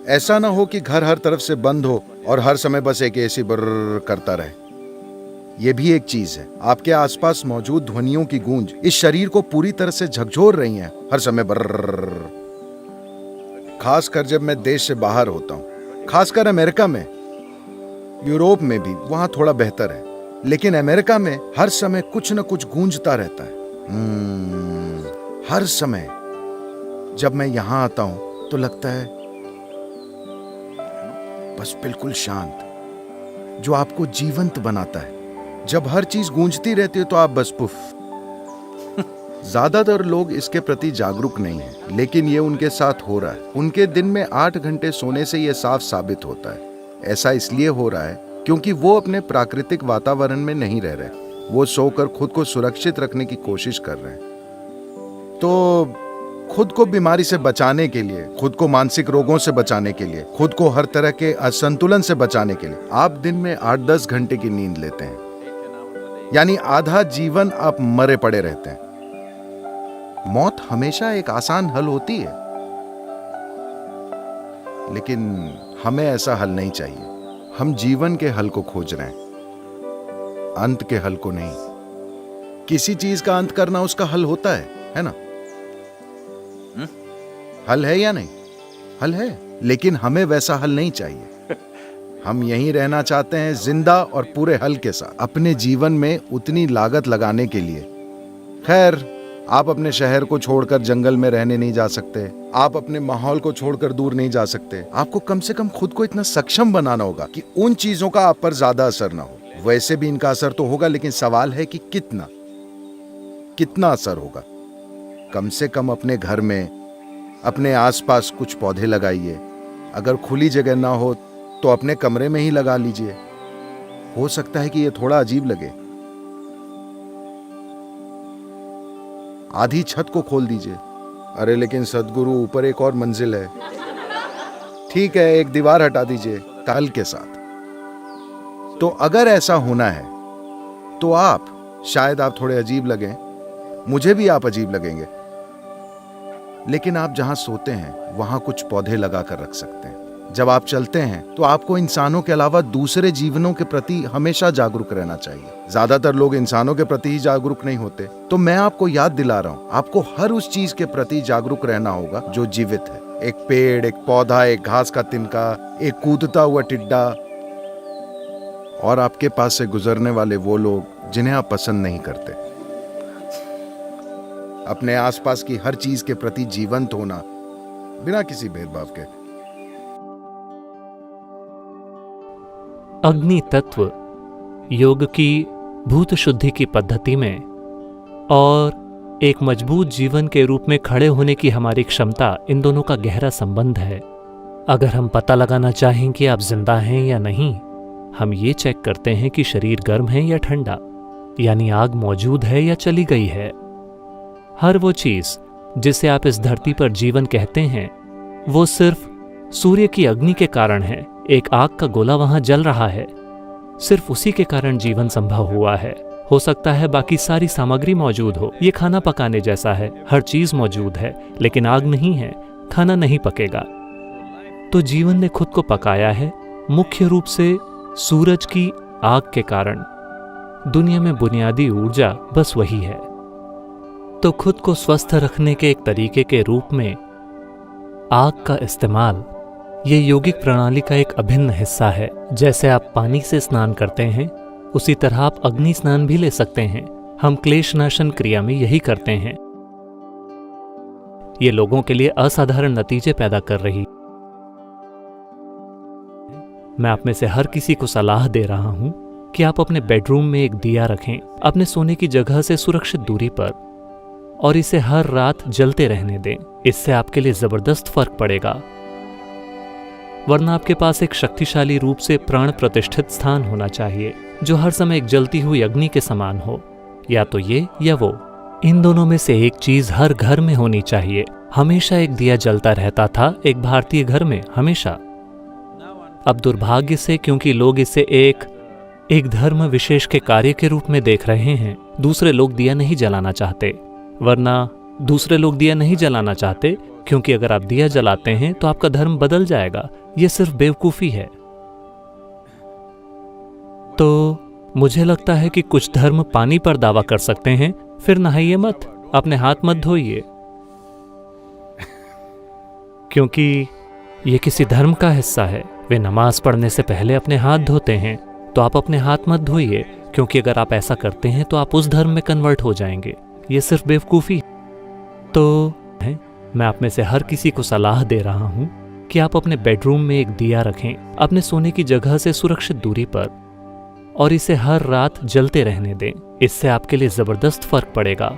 ऐसा ना हो कि घर हर तरफ से बंद हो और हर समय बस एक एसी बर्र करता रहे। ये भी एक चीज है। आपके आसपास मौजूद ध्वनियों की गूंज इस शरीर को पूरी तरह से झकझोर रही हैं, हर समय बर्र। खासकर जब मैं देश से बाहर होता हूँ, खासकर अमेरिका में, यूरोप में भी वहां थोड़ा बेहतर है, लेकिन अमेरिका में हर समय कुछ न कुछ गूंजता रहता है। हर समय जब मैं यहां आता हूं तो लगता है बस बिल्कुल शांत, जो आपको जीवंत बनाता है। जब हर चीज गूंजती रहती है तो आप बस पुफ। ज्यादातर लोग इसके प्रति जागरूक नहीं हैं, लेकिन ये उनके साथ हो रहा है। उनके दिन में 8 घंटे सोने से ये साफ साबित होता है। ऐसा इसलिए हो रहा है क्योंकि वो अपने प्राकृतिक वातावरण में नहीं रह रहे। वो सोकर खुद को सुरक्षित रखने की कोशिश कर रहे हैं। तो खुद को बीमारी से बचाने के लिए, खुद को मानसिक रोगों से बचाने के लिए, खुद को हर तरह के असंतुलन से बचाने के लिए आप दिन में 8-10 घंटे की नींद लेते हैं। यानी आधा जीवन आप मरे पड़े रहते हैं। मौत हमेशा एक आसान हल होती है, लेकिन हमें ऐसा हल नहीं चाहिए। हम जीवन के हल को खोज रहे हैं, अंत के हल को नहीं। किसी चीज का अंत करना उसका हल होता है ना? हल है या नहीं? हल है, लेकिन हमें वैसा हल नहीं चाहिए। हम यहीं रहना चाहते हैं, जिंदा और पूरे हल के साथ, अपने जीवन में उतनी लागत लगाने के लिए। खैर, आप अपने शहर को छोड़कर जंगल में रहने नहीं जा सकते, आप अपने माहौल को छोड़कर दूर नहीं जा सकते। आपको कम से कम खुद को इतना सक्षम बनाना होगा कि उन चीजों का आप पर ज्यादा असर ना हो। वैसे भी इनका असर तो होगा, लेकिन सवाल है कि कितना असर होगा। कम से कम अपने घर में, अपने आसपास कुछ पौधे लगाइए। अगर खुली जगह ना हो तो अपने कमरे में ही लगा लीजिए। हो सकता है कि यह थोड़ा अजीब लगे। आधी छत को खोल दीजिए। अरे लेकिन सदगुरु, ऊपर एक और मंजिल है। ठीक है, एक दीवार हटा दीजिए ताल के साथ। तो अगर ऐसा होना है तो शायद आप थोड़े अजीब लगें, मुझे भी आप अजीब लगेंगे, लेकिन आप जहां सोते हैं वहां कुछ पौधे लगा कर रख सकते हैं। जब आप चलते हैं तो आपको इंसानों के अलावा दूसरे जीवनों के प्रति हमेशा जागरूक रहना चाहिए। ज्यादातर लोग इंसानों के प्रति ही जागरूक नहीं होते। तो मैं आपको याद दिला रहा हूं, आपको हर उस चीज के प्रति जागरूक रहना होगा जो जीवित है। एक पेड़, एक पौधा, एक घास का तिनका, एक कूदता हुआ टिड्डा, और आपके पास से गुजरने वाले वो लोग जिन्हें आप पसंद नहीं करते। अपने आसपास की हर चीज के प्रति जीवंत होना बिना किसी भेदभाव के। अग्नि तत्व योग की भूत शुद्धि की पद्धति में और एक मजबूत जीवन के रूप में खड़े होने की हमारी क्षमता, इन दोनों का गहरा संबंध है। अगर हम पता लगाना चाहें कि आप जिंदा हैं या नहीं, हम ये चेक करते हैं कि शरीर गर्म है या ठंडा, यानी आग मौजूद है या चली गई है। हर वो चीज जिसे आप इस धरती पर जीवन कहते हैं, वो सिर्फ सूर्य की अग्नि के कारण है। एक आग का गोला वहां जल रहा है, सिर्फ उसी के कारण जीवन संभव हुआ है। हो सकता है बाकी सारी सामग्री मौजूद हो, ये खाना पकाने जैसा है, हर चीज मौजूद है, लेकिन आग नहीं है, खाना नहीं पकेगा। तो जीवन ने खुद को पकाया है, मुख्य रूप से सूरज की आग के कारण। दुनिया में बुनियादी ऊर्जा बस वही है। तो खुद को स्वस्थ रखने के एक तरीके के रूप में आग का इस्तेमाल, ये योगिक प्रणाली का एक अभिन्न हिस्सा है। जैसे आप पानी से स्नान करते हैं, उसी तरह आप अग्नि स्नान भी ले सकते हैं। हम क्लेशनाशन क्रिया में यही करते हैं। ये लोगों के लिए असाधारण नतीजे पैदा कर रही। मैं आप में से हर किसी को सलाह दे रहा हूं कि आप अपने बेडरूम में एक दिया रखें, अपने सोने की जगह से सुरक्षित दूरी पर, और इसे हर रात जलते रहने दें। इससे आपके लिए जबरदस्त फर्क पड़ेगा। वरना आपके पास एक शक्तिशाली रूप से प्राण प्रतिष्ठित स्थान होना चाहिए, जो हर समय एक जलती हुई अग्नि के समान हो। या तो ये या वो, इन दोनों में से एक चीज हर घर में होनी चाहिए। हमेशा एक दिया जलता रहता था एक भारतीय घर में, हमेशा। अब दुर्भाग्य से, क्योंकि लोग इसे एक धर्म विशेष के कार्य के रूप में देख रहे हैं, दूसरे लोग दिया नहीं जलाना चाहते। वरना दूसरे लोग दिया नहीं जलाना चाहते क्योंकि अगर आप दिया जलाते हैं तो आपका धर्म बदल जाएगा। यह सिर्फ बेवकूफ़ी है। तो मुझे लगता है कि कुछ धर्म पानी पर दावा कर सकते हैं, फिर नहाइए मत, अपने हाथ मत धोइए, क्योंकि ये किसी धर्म का हिस्सा है। वे नमाज पढ़ने से पहले अपने हाथ धोते हैं, तो आप अपने हाथ मत धोइए, क्योंकि अगर आप ऐसा करते हैं तो आप उस धर्म में कन्वर्ट हो जाएंगे। ये सिर्फ बेवकूफ़ी है। तो मैं आप में से हर किसी को सलाह दे रहा हूं कि आप अपने बेडरूम में एक दिया रखें, अपने सोने की जगह से सुरक्षित दूरी पर, और इसे हर रात जलते रहने दें। इससे आपके लिए ज़बरदस्त फर्क पड़ेगा।